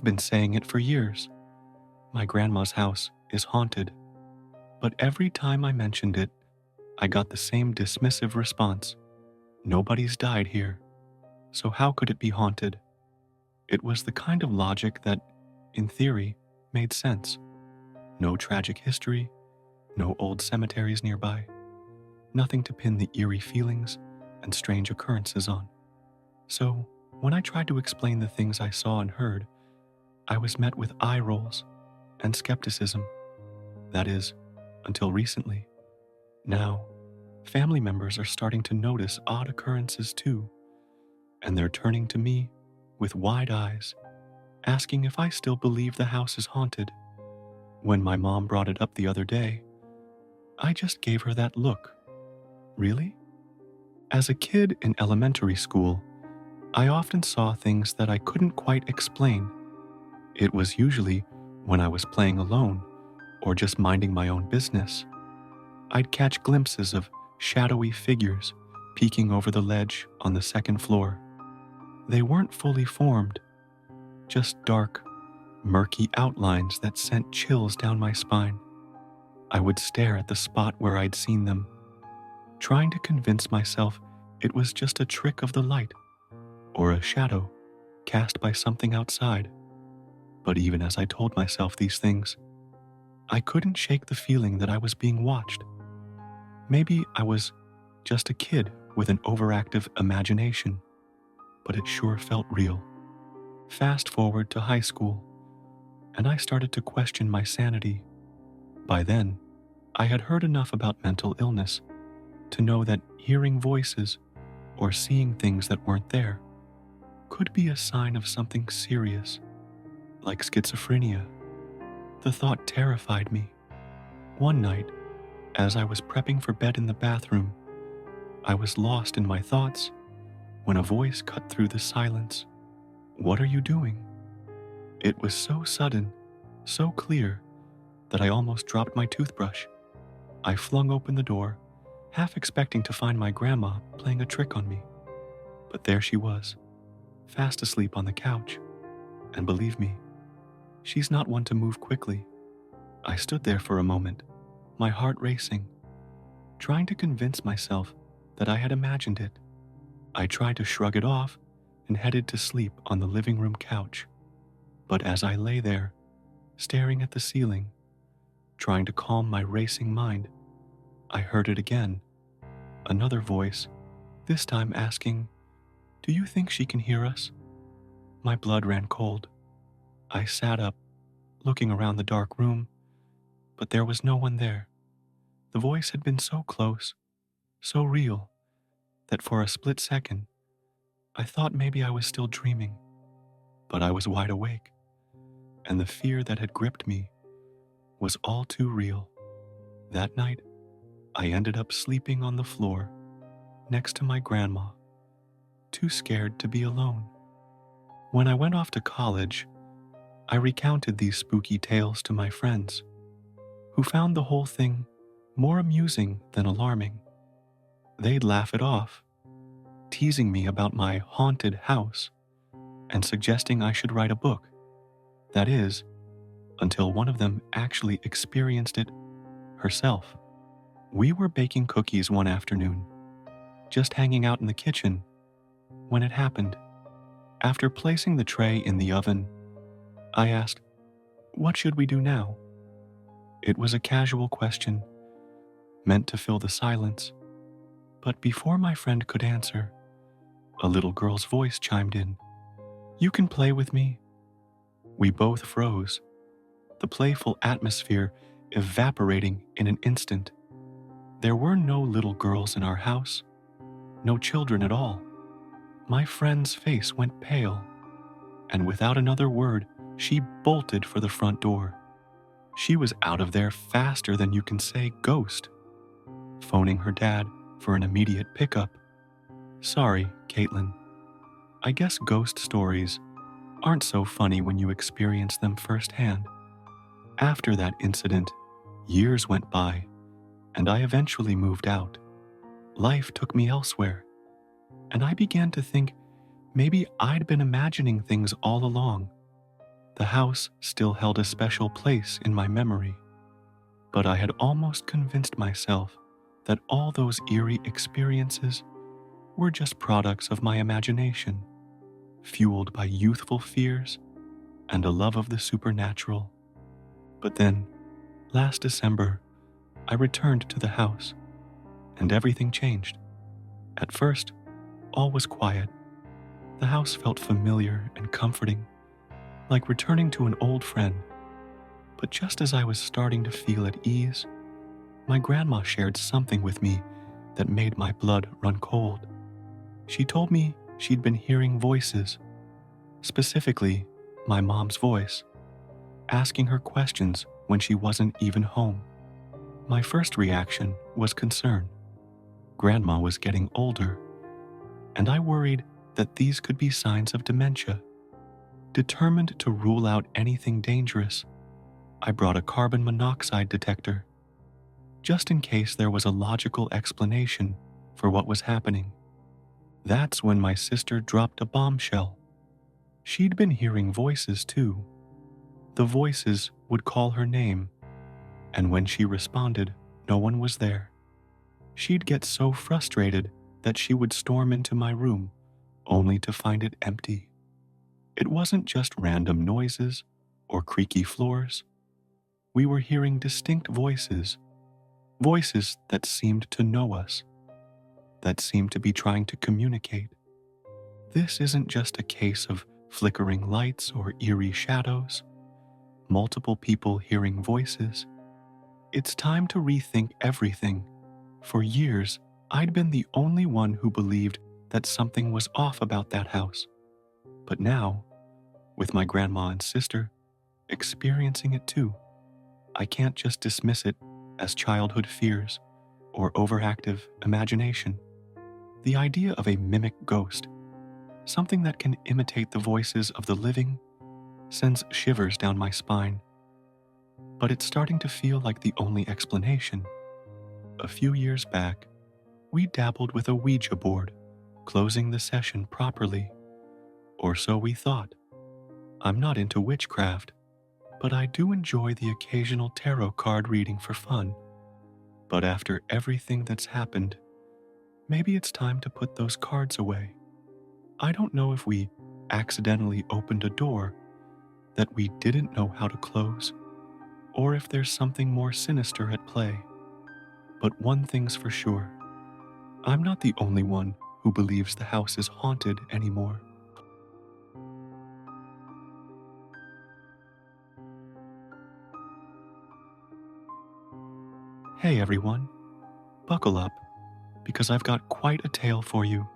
been saying it for years. My grandma's house is haunted. But every time I mentioned it, I got the same dismissive response. Nobody's died here, so how could it be haunted? It was the kind of logic that, in theory, made sense. No tragic history, no old cemeteries nearby, nothing to pin the eerie feelings and strange occurrences on. So, when I tried to explain the things I saw and heard, I was met with eye rolls and skepticism. That is, until recently. Now, family members are starting to notice odd occurrences too, and they're turning to me with wide eyes, asking if I still believe the house is haunted. When my mom brought it up the other day, I just gave her that look. Really? As a kid in elementary school, I often saw things that I couldn't quite explain. It was usually when I was playing alone or just minding my own business. I'd catch glimpses of shadowy figures peeking over the ledge on the second floor. They weren't fully formed, just dark, murky outlines that sent chills down my spine. I would stare at the spot where I'd seen them, trying to convince myself it was just a trick of the light or a shadow cast by something outside. But even as I told myself these things, I couldn't shake the feeling that I was being watched. Maybe I was just a kid with an overactive imagination, but it sure felt real. Fast forward to high school, and I started to question my sanity. By then, I had heard enough about mental illness to know that hearing voices or seeing things that weren't there could be a sign of something serious, like schizophrenia. The thought terrified me. One night, as I was prepping for bed in the bathroom, I was lost in my thoughts when a voice cut through the silence. "What are you doing?" It was so sudden, so clear, that I almost dropped my toothbrush. I flung open the door, half expecting to find my grandma playing a trick on me. But there she was, fast asleep on the couch. And believe me, she's not one to move quickly. I stood there for a moment, my heart racing, trying to convince myself that I had imagined it. I tried to shrug it off and headed to sleep on the living room couch. But as I lay there, staring at the ceiling, trying to calm my racing mind, I heard it again. Another voice, this time asking, "Do you think she can hear us?" My blood ran cold. I sat up, looking around the dark room, but there was no one there. The voice had been so close, so real, that for a split second, I thought maybe I was still dreaming. But I was wide awake, and the fear that had gripped me was all too real. That night, I ended up sleeping on the floor next to my grandma, too scared to be alone. When I went off to college, I recounted these spooky tales to my friends, who found the whole thing more amusing than alarming. They'd laugh it off, teasing me about my haunted house and suggesting I should write a book. That is, until one of them actually experienced it herself. We were baking cookies one afternoon, just hanging out in the kitchen, when it happened. After placing the tray in the oven, I asked, "What should we do now?" It was a casual question, meant to fill the silence. But before my friend could answer, a little girl's voice chimed in. "You can play with me." We both froze, the playful atmosphere evaporating in an instant. There were no little girls in our house, no children at all. My friend's face went pale, and without another word, she bolted for the front door. She was out of there faster than you can say ghost, phoning her dad for an immediate pickup. Sorry, Caitlin. I guess ghost stories aren't so funny when you experience them firsthand. After that incident, years went by, and I eventually moved out. Life took me elsewhere, and I began to think maybe I'd been imagining things all along. The house still held a special place in my memory, but I had almost convinced myself that all those eerie experiences were just products of my imagination, fueled by youthful fears and a love of the supernatural. But then, last December, I returned to the house, and everything changed. At first, all was quiet. The house felt familiar and comforting, like returning to an old friend. But just as I was starting to feel at ease, my grandma shared something with me that made my blood run cold. She told me she'd been hearing voices, specifically my mom's voice, asking her questions when she wasn't even home. My first reaction was concern. Grandma was getting older, and I worried that these could be signs of dementia. Determined to rule out anything dangerous, I brought a carbon monoxide detector, just in case there was a logical explanation for what was happening. That's when my sister dropped a bombshell. She'd been hearing voices too. The voices would call her name, and when she responded, no one was there. She'd get so frustrated that she would storm into my room, only to find it empty. It wasn't just random noises or creaky floors. We were hearing distinct voices, voices that seemed to know us, that seemed to be trying to communicate. This isn't just a case of flickering lights or eerie shadows, multiple people hearing voices. It's time to rethink everything. For years, I'd been the only one who believed that something was off about that house. But now, with my grandma and sister experiencing it too, I can't just dismiss it as childhood fears or overactive imagination. The idea of a mimic ghost, something that can imitate the voices of the living, sends shivers down my spine. But it's starting to feel like the only explanation. A few years back, we dabbled with a Ouija board, closing the session properly. Or so we thought. I'm not into witchcraft, but I do enjoy the occasional tarot card reading for fun. But after everything that's happened, maybe it's time to put those cards away. I don't know if we accidentally opened a door that we didn't know how to close, or if there's something more sinister at play. But one thing's for sure, I'm not the only one who believes the house is haunted anymore. Hey everyone, buckle up, because I've got quite a tale for you.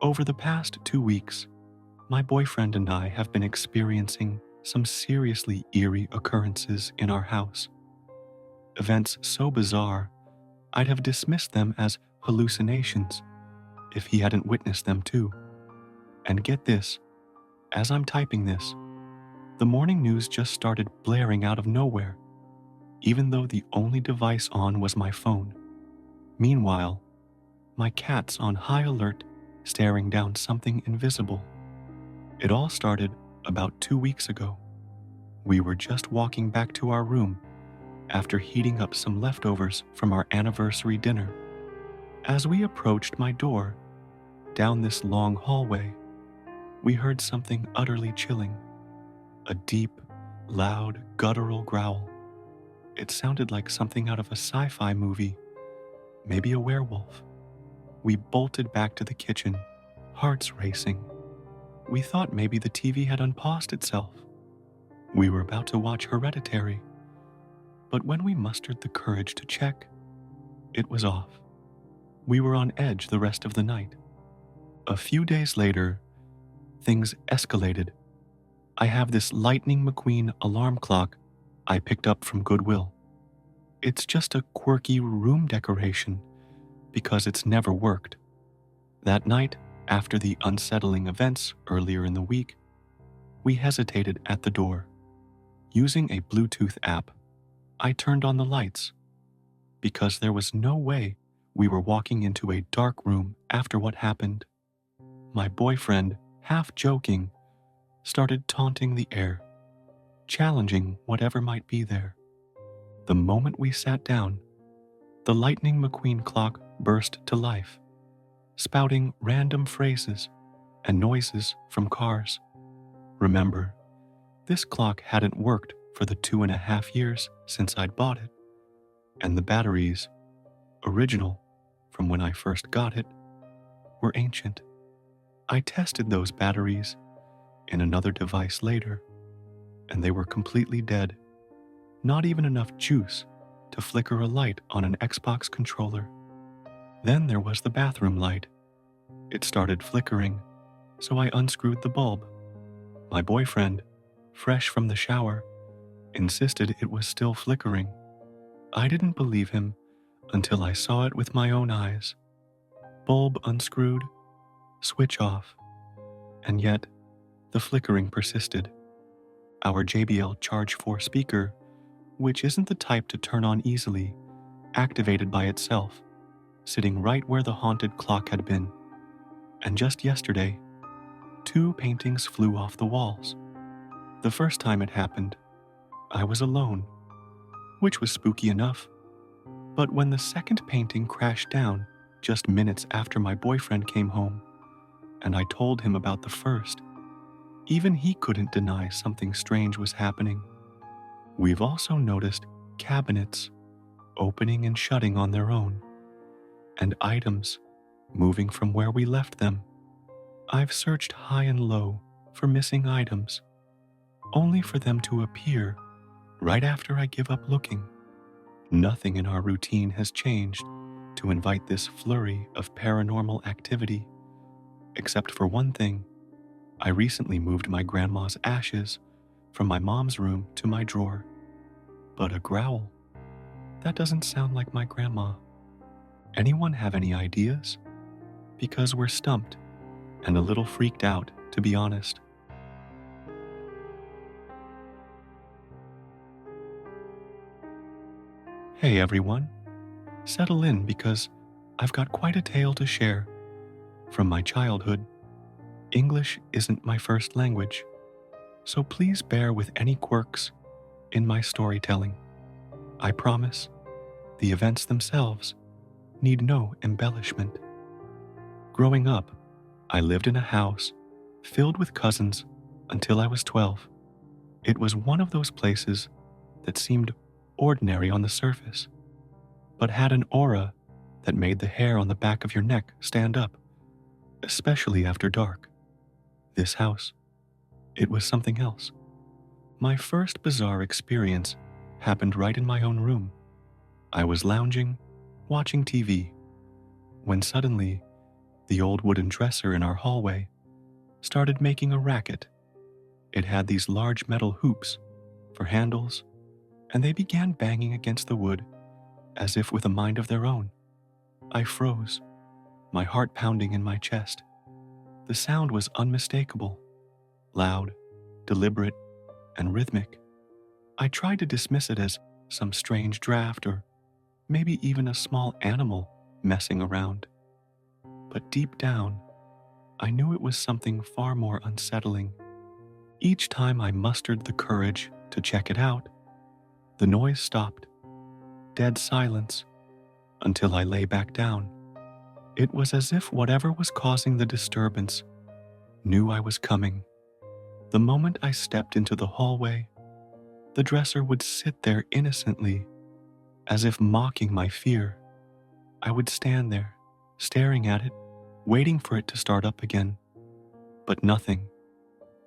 Over the past 2 weeks, my boyfriend and I have been experiencing some seriously eerie occurrences in our house. Events so bizarre, I'd have dismissed them as hallucinations if he hadn't witnessed them too. And get this, as I'm typing this, the morning news just started blaring out of nowhere, even though the only device on was my phone. Meanwhile, my cat's on high alert, staring down something invisible. It all started about 2 weeks ago. We were just walking back to our room after heating up some leftovers from our anniversary dinner. As we approached my door, down this long hallway, we heard something utterly chilling. A deep, loud, guttural growl. It sounded like something out of a sci-fi movie, maybe a werewolf. We bolted back to the kitchen, hearts racing. We thought maybe the TV had unpaused itself. We were about to watch Hereditary, but when we mustered the courage to check, it was off. We were on edge the rest of the night. A few days later, things escalated. I have this Lightning McQueen alarm clock I picked up from Goodwill. It's just a quirky room decoration because it's never worked. That night, after the unsettling events earlier in the week, we hesitated at the door. Using a Bluetooth app, I turned on the lights because there was no way we were walking into a dark room after what happened. My boyfriend, half joking, started taunting the air. challenging whatever might be there. The moment we sat down, the Lightning McQueen clock burst to life, spouting random phrases and noises from cars. Remember, this clock hadn't worked for the 2.5 years since I'd bought it, and the batteries, original from when I first got it, were ancient. I tested those batteries in another device later, and they were completely dead. Not even enough juice to flicker a light on an Xbox controller. Then there was the bathroom light. It started flickering, so I unscrewed the bulb. My boyfriend, fresh from the shower, insisted it was still flickering. I didn't believe him until I saw it with my own eyes. Bulb unscrewed, switch off, and yet the flickering persisted. Our JBL Charge 4 speaker, which isn't the type to turn on easily, activated by itself, sitting right where the haunted clock had been. And just yesterday, 2 paintings flew off the walls. The first time it happened, I was alone, which was spooky enough. But when the second painting crashed down just minutes after my boyfriend came home, and I told him about the first, even he couldn't deny something strange was happening. We've also noticed cabinets opening and shutting on their own, and items moving from where we left them. I've searched high and low for missing items, only for them to appear right after I give up looking. Nothing in our routine has changed to invite this flurry of paranormal activity, except for one thing. I recently moved my grandma's ashes from my mom's room to my drawer. But a growl? That doesn't sound like my grandma. Anyone have any ideas? Because we're stumped and a little freaked out, to be honest. Hey everyone, settle in because I've got quite a tale to share. From my childhood, English isn't my first language, so please bear with any quirks in my storytelling. I promise, the events themselves need no embellishment. Growing up, I lived in a house filled with cousins until I was 12. It was one of those places that seemed ordinary on the surface, but had an aura that made the hair on the back of your neck stand up, especially after dark. This house, it was something else. My first bizarre experience happened right in my own room. I was lounging, watching TV, when suddenly the old wooden dresser in our hallway started making a racket. It had these large metal hoops for handles, and they began banging against the wood as if with a mind of their own. I froze, my heart pounding in my chest. The sound was unmistakable, loud, deliberate, and rhythmic. I tried to dismiss it as some strange draft or maybe even a small animal messing around. But deep down, I knew it was something far more unsettling. Each time I mustered the courage to check it out, the noise stopped, dead silence, until I lay back down. It was as if whatever was causing the disturbance knew I was coming. The moment I stepped into the hallway, the dresser would sit there innocently, as if mocking my fear. I would stand there, staring at it, waiting for it to start up again. But nothing.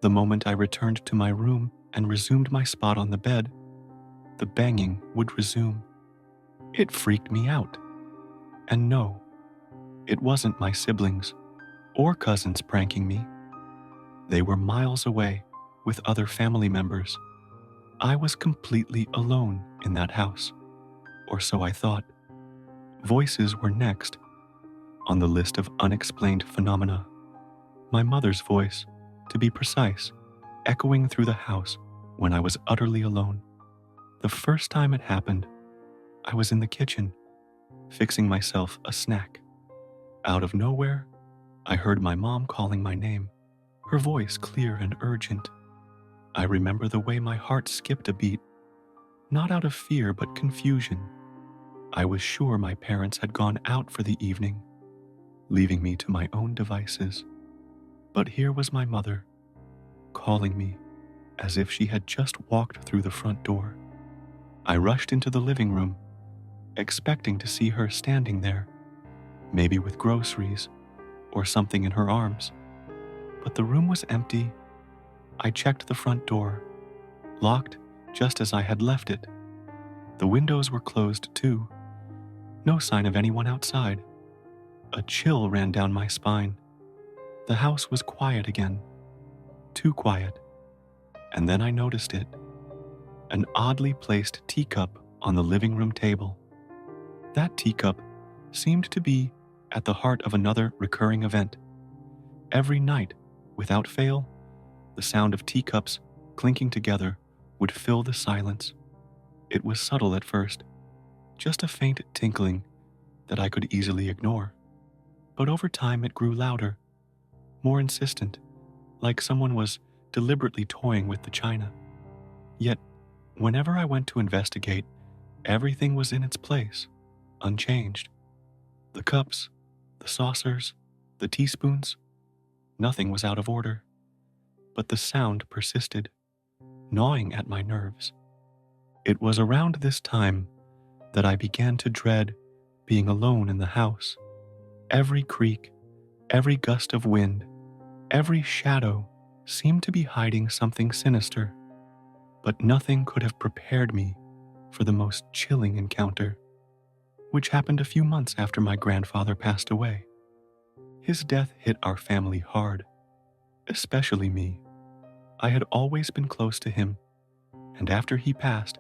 The moment I returned to my room and resumed my spot on the bed, the banging would resume. It freaked me out. And no, it wasn't my siblings or cousins pranking me. They were miles away with other family members. I was completely alone in that house, or so I thought. Voices were next on the list of unexplained phenomena. My mother's voice, to be precise, echoing through the house when I was utterly alone. The first time it happened, I was in the kitchen, fixing myself a snack. Out of nowhere, I heard my mom calling my name, her voice clear and urgent. I remember the way my heart skipped a beat, not out of fear but confusion. I was sure my parents had gone out for the evening, leaving me to my own devices. But here was my mother, calling me as if she had just walked through the front door. I rushed into the living room, expecting to see her standing there, maybe with groceries or something in her arms. But the room was empty. I checked the front door, locked just as I had left it. The windows were closed too. No sign of anyone outside. A chill ran down my spine. The house was quiet again. Too quiet. And then I noticed it. An oddly placed teacup on the living room table. That teacup seemed to be at the heart of another recurring event. Every night, without fail, the sound of teacups clinking together would fill the silence. It was subtle at first, just a faint tinkling that I could easily ignore. But over time it grew louder, more insistent, like someone was deliberately toying with the china. Yet, whenever I went to investigate, everything was in its place, unchanged. The cups, the saucers, the teaspoons, nothing was out of order. But the sound persisted, gnawing at my nerves. It was around this time that I began to dread being alone in the house. Every creak, every gust of wind, every shadow seemed to be hiding something sinister. But nothing could have prepared me for the most chilling encounter, which happened a few months after my grandfather passed away. His death hit our family hard, especially me. I had always been close to him, and after he passed,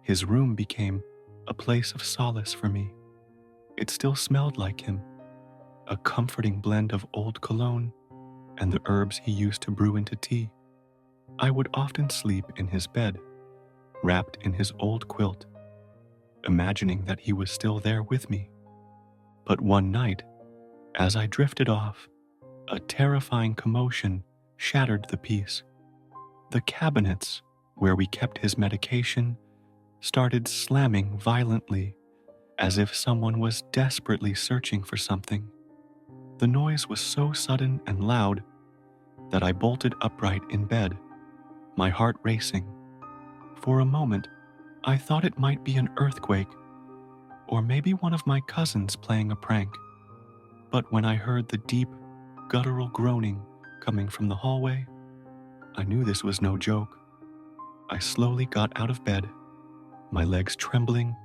his room became a place of solace for me. It still smelled like him, a comforting blend of old cologne and the herbs he used to brew into tea. I would often sleep in his bed, wrapped in his old quilt, imagining that he was still there with me. But one night, as I drifted off, a terrifying commotion shattered the peace. The cabinets where we kept his medication started slamming violently, as if someone was desperately searching for something. The noise was so sudden and loud that I bolted upright in bed, my heart racing. For a moment, I thought it might be an earthquake, or maybe one of my cousins playing a prank. But when I heard the deep, guttural groaning coming from the hallway, I knew this was no joke. I slowly got out of bed, my legs trembling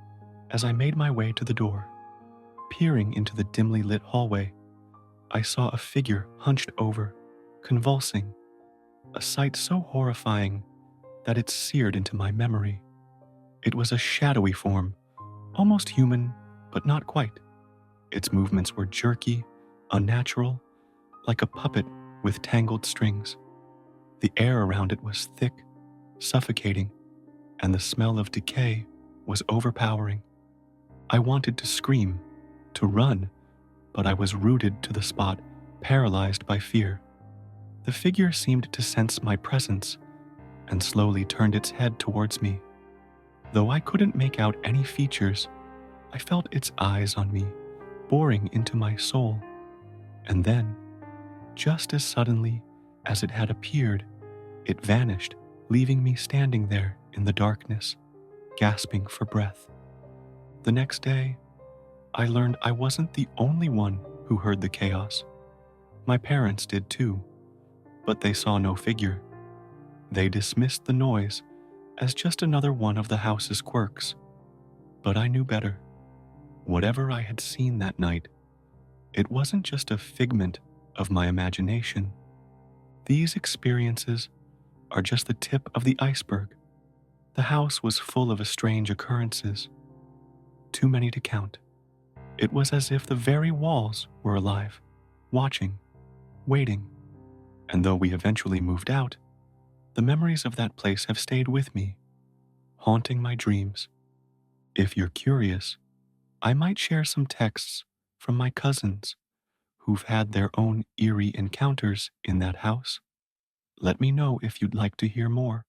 as I made my way to the door. Peering into the dimly lit hallway, I saw a figure hunched over, convulsing, a sight so horrifying that it seared into my memory. It was a shadowy form, almost human, but not quite. Its movements were jerky, unnatural, like a puppet with tangled strings. The air around it was thick, suffocating, and the smell of decay was overpowering. I wanted to scream, to run, but I was rooted to the spot, paralyzed by fear. The figure seemed to sense my presence and slowly turned its head towards me. Though I couldn't make out any features, I felt its eyes on me, boring into my soul. And then, just as suddenly as it had appeared, it vanished, leaving me standing there in the darkness, gasping for breath. The next day, I learned I wasn't the only one who heard the chaos. My parents did too, but they saw no figure. They dismissed the noise as just another one of the house's quirks. But I knew better. Whatever I had seen that night, it wasn't just a figment of my imagination. These experiences are just the tip of the iceberg. The house was full of strange occurrences, too many to count. It was as if the very walls were alive, watching, waiting. And though we eventually moved out, the memories of that place have stayed with me, haunting my dreams. If you're curious, I might share some texts from my cousins who've had their own eerie encounters in that house. Let me know if you'd like to hear more.